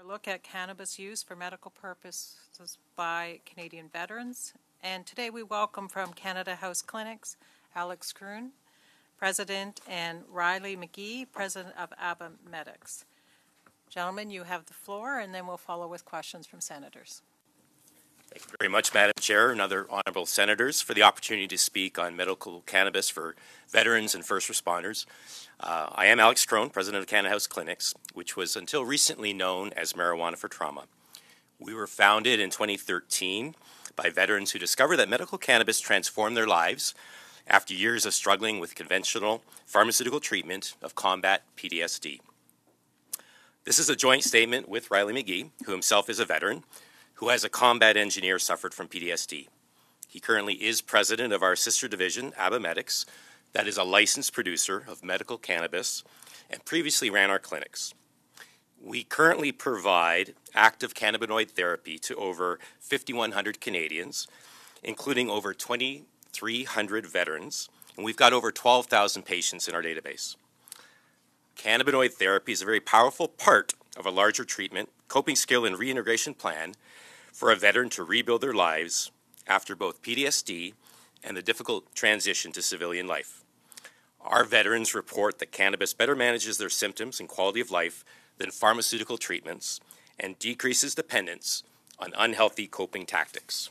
Our look at cannabis use for medical purposes by Canadian veterans. And today we welcome from Canada House Clinics, Alex Kroon, President, and Riley McGee, President of Abba Medix. Gentlemen, you have the floor, and then we'll follow with questions from senators. Thank you very much, Madam Chair and other honourable senators, for the opportunity to speak on medical cannabis for veterans and first responders. I am Alex Kroon, President of Canada House Clinics, which was until recently known as Marijuana for Trauma. We were founded in 2013 by veterans who discovered that medical cannabis transformed their lives after years of struggling with conventional pharmaceutical treatment of combat PTSD. This is a joint statement with Riley McGee, who himself is a veteran, who as a combat engineer suffered from PTSD. He currently is president of our sister division, Abba Medix, that is a licensed producer of medical cannabis and previously ran our clinics. We currently provide active cannabinoid therapy to over 5,100 Canadians, including over 2,300 veterans, and we've got over 12,000 patients in our database. Cannabinoid therapy is a very powerful part of a larger treatment, coping skill, and reintegration plan for a veteran to rebuild their lives after both PTSD and the difficult transition to civilian life. Our veterans report that cannabis better manages their symptoms and quality of life than pharmaceutical treatments and decreases dependence on unhealthy coping tactics.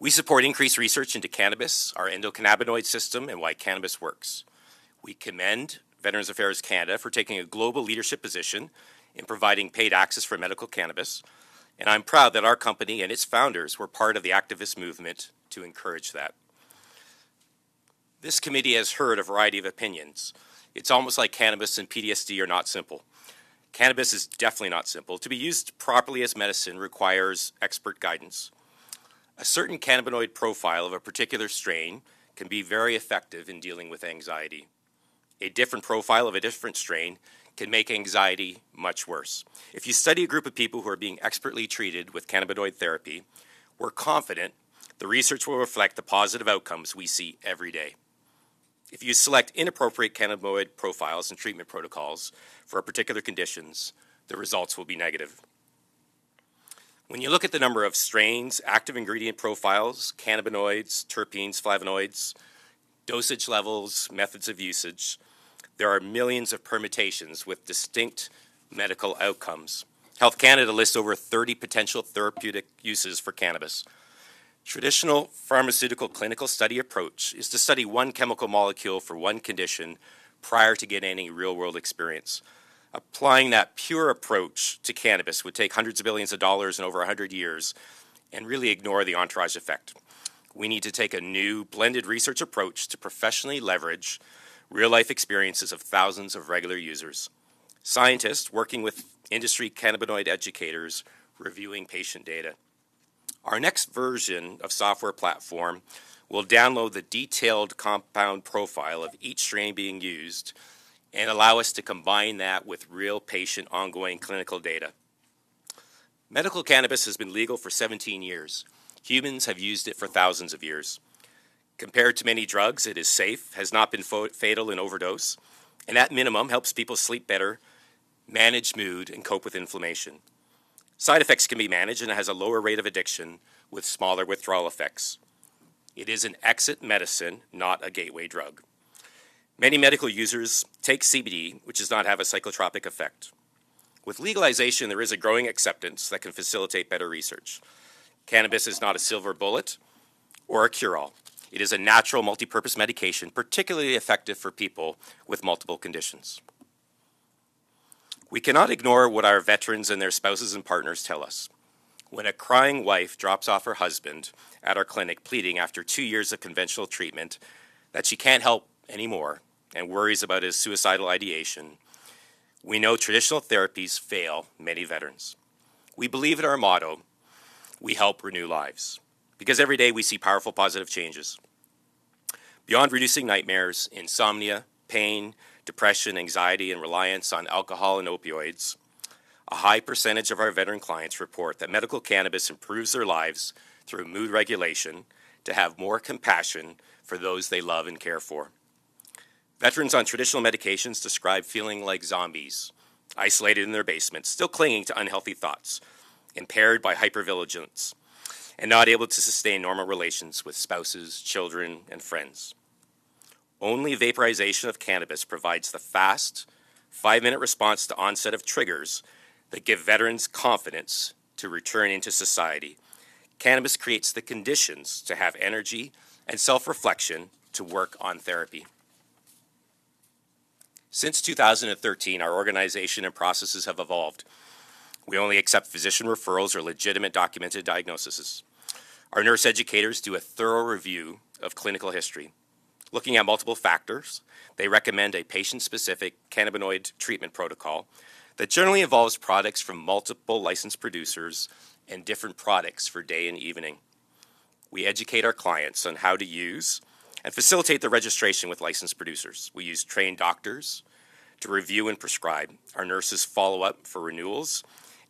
We support increased research into cannabis, our endocannabinoid system, and why cannabis works. We commend Veterans Affairs Canada for taking a global leadership position in providing paid access for medical cannabis, and I'm proud that our company and its founders were part of the activist movement to encourage that. This committee has heard a variety of opinions. It's almost like cannabis and PTSD are not simple. Cannabis is definitely not simple. To be used properly as medicine requires expert guidance. A certain cannabinoid profile of a particular strain can be very effective in dealing with anxiety. A different profile of a different strain can make anxiety much worse. If you study a group of people who are being expertly treated with cannabinoid therapy, we're confident the research will reflect the positive outcomes we see every day. If you select inappropriate cannabinoid profiles and treatment protocols for particular conditions, the results will be negative. When you look at the number of strains, active ingredient profiles, cannabinoids, terpenes, flavonoids, dosage levels, methods of usage, there are millions of permutations with distinct medical outcomes. Health Canada lists over 30 potential therapeutic uses for cannabis. Traditional pharmaceutical clinical study approach is to study one chemical molecule for one condition prior to getting any real-world experience. Applying that pure approach to cannabis would take hundreds of billions of dollars in over 100 years and really ignore the entourage effect. We need to take a new blended research approach to professionally leverage real-life experiences of thousands of regular users. Scientists working with industry cannabinoid educators reviewing patient data. Our next version of software platform will download the detailed compound profile of each strain being used and allow us to combine that with real patient ongoing clinical data. Medical cannabis has been legal for 17 years. Humans have used it for thousands of years. Compared to many drugs, it is safe, has not been fatal in overdose, and at minimum helps people sleep better, manage mood, and cope with inflammation. Side effects can be managed and it has a lower rate of addiction with smaller withdrawal effects. It is an exit medicine, not a gateway drug. Many medical users take CBD, which does not have a psychotropic effect. With legalization, there is a growing acceptance that can facilitate better research. Cannabis is not a silver bullet or a cure-all. It is a natural multi-purpose medication, particularly effective for people with multiple conditions. We cannot ignore what our veterans and their spouses and partners tell us. When a crying wife drops off her husband at our clinic pleading after 2 years of conventional treatment that she can't help anymore and worries about his suicidal ideation, we know traditional therapies fail many veterans. We believe in our motto, we help renew lives, because every day we see powerful positive changes. Beyond reducing nightmares, insomnia, pain, depression, anxiety, and reliance on alcohol and opioids, a high percentage of our veteran clients report that medical cannabis improves their lives through mood regulation to have more compassion for those they love and care for. Veterans on traditional medications describe feeling like zombies, isolated in their basements, still clinging to unhealthy thoughts, impaired by hypervigilance, and not able to sustain normal relations with spouses, children, and friends. Only vaporization of cannabis provides the fast, 5-minute response to onset of triggers that give veterans confidence to return into society. Cannabis creates the conditions to have energy and self-reflection to work on therapy. Since 2013, our organization and processes have evolved. We only accept physician referrals or legitimate documented diagnoses. Our nurse educators do a thorough review of clinical history. Looking at multiple factors, they recommend a patient-specific cannabinoid treatment protocol that generally involves products from multiple licensed producers and different products for day and evening. We educate our clients on how to use and facilitate the registration with licensed producers. We use trained doctors to review and prescribe. Our nurses follow up for renewals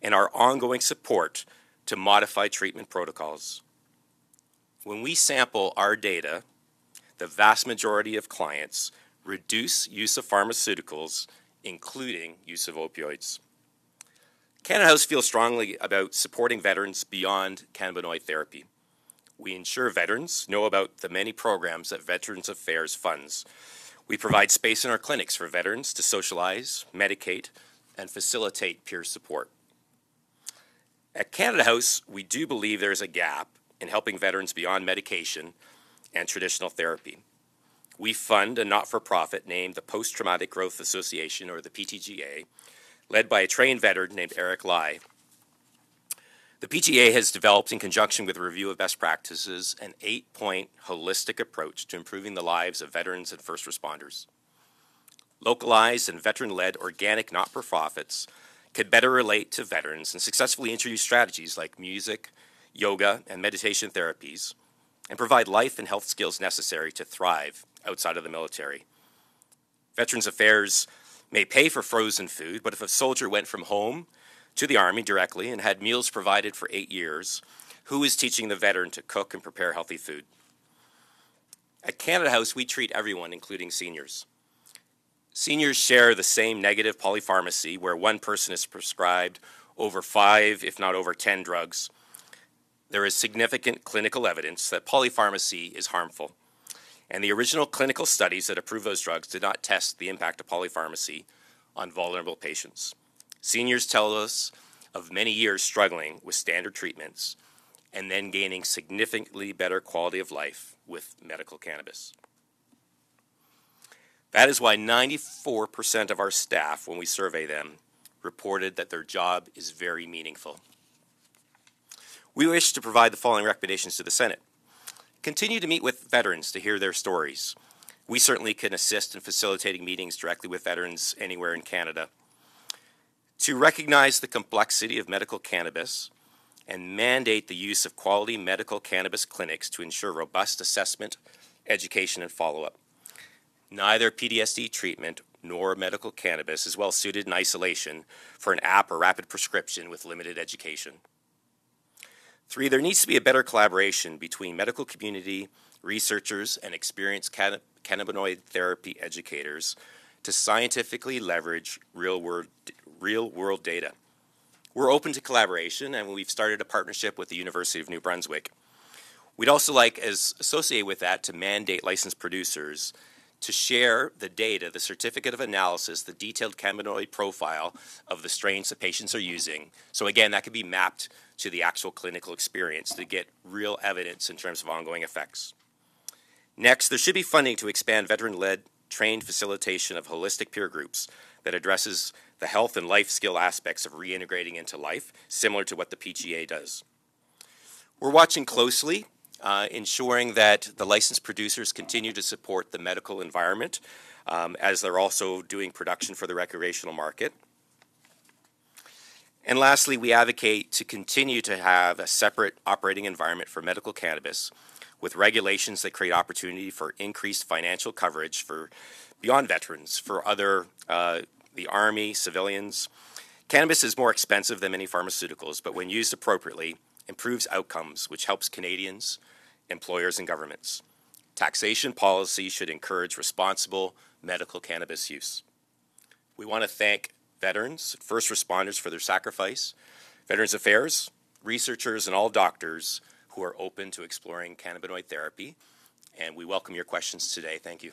and our ongoing support to modify treatment protocols. When we sample our data, the vast majority of clients reduce use of pharmaceuticals, including use of opioids. Canada House feels strongly about supporting veterans beyond cannabinoid therapy. We ensure veterans know about the many programs that Veterans Affairs funds. We provide space in our clinics for veterans to socialize, medicate, and facilitate peer support. At Canada House, we do believe there is a gap in helping veterans beyond medication and traditional therapy. We fund a not-for-profit named the Post-Traumatic Growth Association, or the PTGA, led by a trained veteran named Eric Lai. The PTA has developed, in conjunction with a review of best practices, an 8-point holistic approach to improving the lives of veterans and first responders. Localized and veteran-led organic not-for-profits could better relate to veterans and successfully introduce strategies like music, yoga, and meditation therapies, and provide life and health skills necessary to thrive outside of the military. Veterans Affairs may pay for frozen food, but if a soldier went from home to the Army directly and had meals provided for 8 years, who is teaching the veteran to cook and prepare healthy food? At Canada House, we treat everyone, including seniors. Seniors share the same negative polypharmacy, where one person is prescribed over 5, if not over 10 drugs. There is significant clinical evidence that polypharmacy is harmful, and the original clinical studies that approve those drugs did not test the impact of polypharmacy on vulnerable patients. Seniors tell us of many years struggling with standard treatments and then gaining significantly better quality of life with medical cannabis. That is why 94% of our staff, when we survey them, reported that their job is very meaningful. We wish to provide the following recommendations to the Senate. Continue to meet with veterans to hear their stories. We certainly can assist in facilitating meetings directly with veterans anywhere in Canada. To recognize the complexity of medical cannabis and mandate the use of quality medical cannabis clinics to ensure robust assessment, education, and follow-up. Neither PTSD treatment nor medical cannabis is well suited in isolation for an app or rapid prescription with limited education. 3, there needs to be a better collaboration between medical community, researchers, and experienced cannabinoid therapy educators to scientifically leverage real-world data. We're open to collaboration, and we've started a partnership with the University of New Brunswick. We'd also like, as associated with that, to mandate licensed producers to share the data, the certificate of analysis, the detailed cannabinoid profile of the strains that patients are using. So again, that could be mapped to the actual clinical experience to get real evidence in terms of ongoing effects. Next, there should be funding to expand veteran-led trained facilitation of holistic peer groups that addresses the health and life skill aspects of reintegrating into life, similar to what the PGA does. We're watching closely, ensuring that the licensed producers continue to support the medical environment as they're also doing production for the recreational market. And lastly, we advocate to continue to have a separate operating environment for medical cannabis with regulations that create opportunity for increased financial coverage for beyond veterans, for other, the Army, civilians. Cannabis is more expensive than many pharmaceuticals, but when used appropriately, improves outcomes, which helps Canadians, employers, and governments. Taxation policy should encourage responsible medical cannabis use. We want to thank veterans, first responders for their sacrifice, Veterans Affairs, researchers, and all doctors who are open to exploring cannabinoid therapy. And we welcome your questions today. Thank you.